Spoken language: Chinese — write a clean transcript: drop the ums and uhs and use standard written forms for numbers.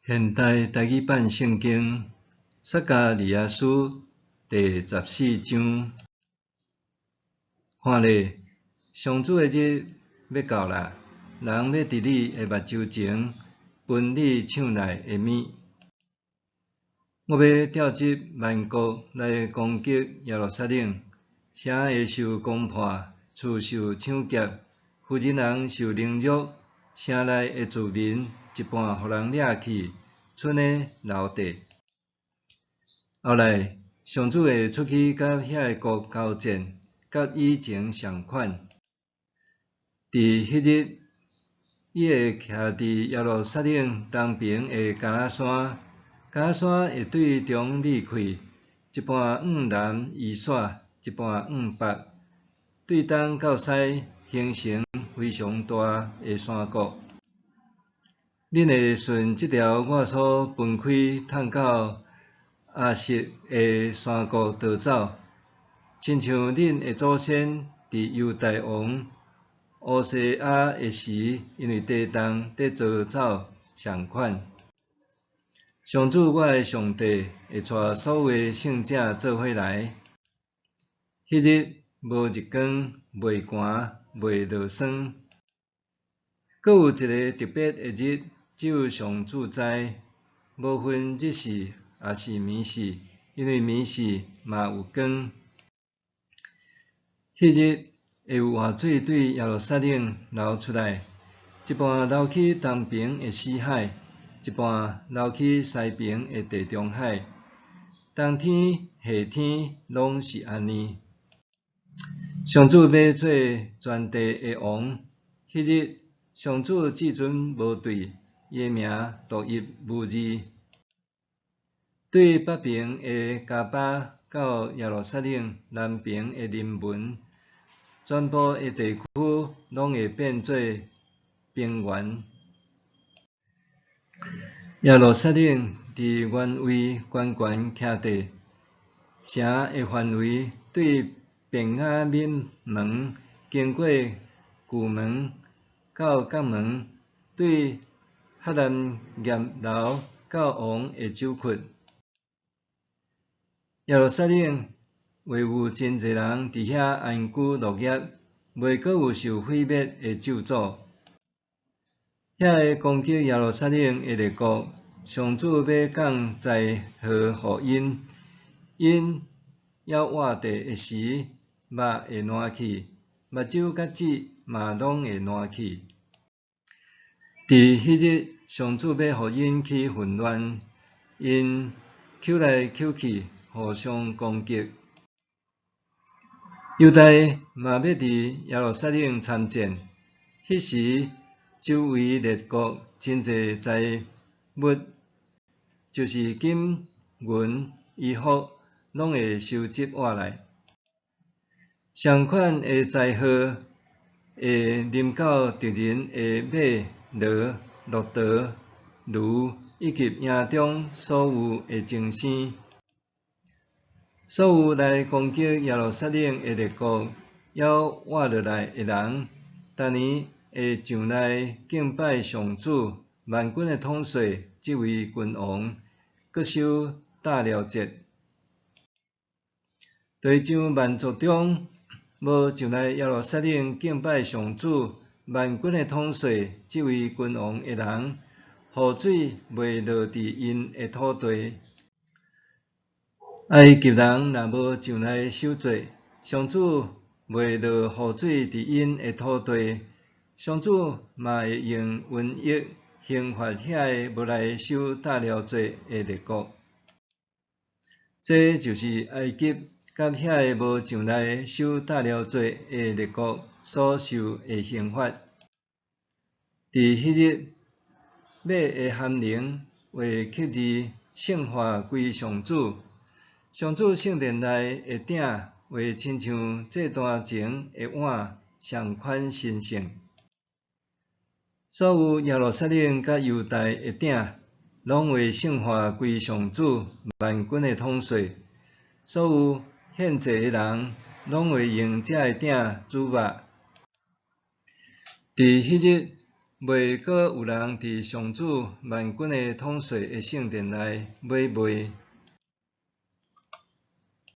现代台语版圣经撒迦利亚书第14章，看咧，上主的日要到啦，人要伫你的目睭前分你抢来的物。我要调集万国来攻击耶路撒冷，城会受攻破，厝受抢劫，妇人人受凌辱，城内的住民一半互人掠去，剩的留地。后来，上主会出去甲遐个国交战，甲以前相款。伫迄日，伊会徛伫耶路撒冷东边的加拉山，加拉山会对中裂开，一半往南移煞，一半往北，对东到西，形成非常大的山谷。恁会顺即条我所分开通到亚述的山谷逃走，亲像恁的祖先伫犹大王乌西亚的时，因为地动得逃走相款。上主我的上帝会带所有的圣者做伙来，迄日无日光，袂寒，袂落霜。阁有一个特别的日，只有上主知，无分日时也是暝时，因为暝时嘛有光。迄日会有活水对耶路撒冷流出来，一半流去东边的死海，一半流去西边的地中海。冬天、夏天拢是安尼。上主要做全地的王，迄日上主至尊无对，伊的名独一无二。对北边的加巴到耶路撒冷南边的临门，全部的地区拢会变做平原。耶路撒冷伫原位悬悬徛地，城的范围对便雅悯门，经过旧门到角门，对哈南业楼到王的酒窟。耶路撒冷会有真侪人伫遐安居乐业，袂阁有受毁灭的咒诅。遐个攻击耶路撒冷的列国，上主要降灾祸互因，因要活地的时，肉会烂去，目睭甲舌嘛拢会烂去。伫迄日，上主要互因起混乱，因扣来扣去，互相攻击。犹大嘛要伫耶路撒冷参战，迄时周围列国真侪财物，就是金、银、衣服，拢会收集回来。相款的灾祸会临到敌人的马、骡、骆驼、驴，以及营中所有的精生。所有来攻击耶路撒冷的列国，要活落来的人，逐年会上来敬拜上主万军的统帅，即位君王，阁守大了节。对像万族中无上来耶路撒冷敬拜上主万军的统帅，即位君王的人，雨水袂落伫因的土地。埃及人若无上来守节，上主袂落雨水伫因的土地，上主嘛会用瘟疫刑罚遐个无来守大了节的列国。这就是埃及甲遐个无上来守大了节的列国所受的刑罚。伫迄日，马的頷铃会刻字圣化归上主。上主圣殿内的鼎会亲像祭坛前的碗上款神圣。所有耶路撒冷甲犹大的鼎，拢会圣化归上主万军的统帅。所有献祭的人，拢会用这个鼎煮肉。伫迄日，袂阁有人伫上主万军的统帅的圣殿内买卖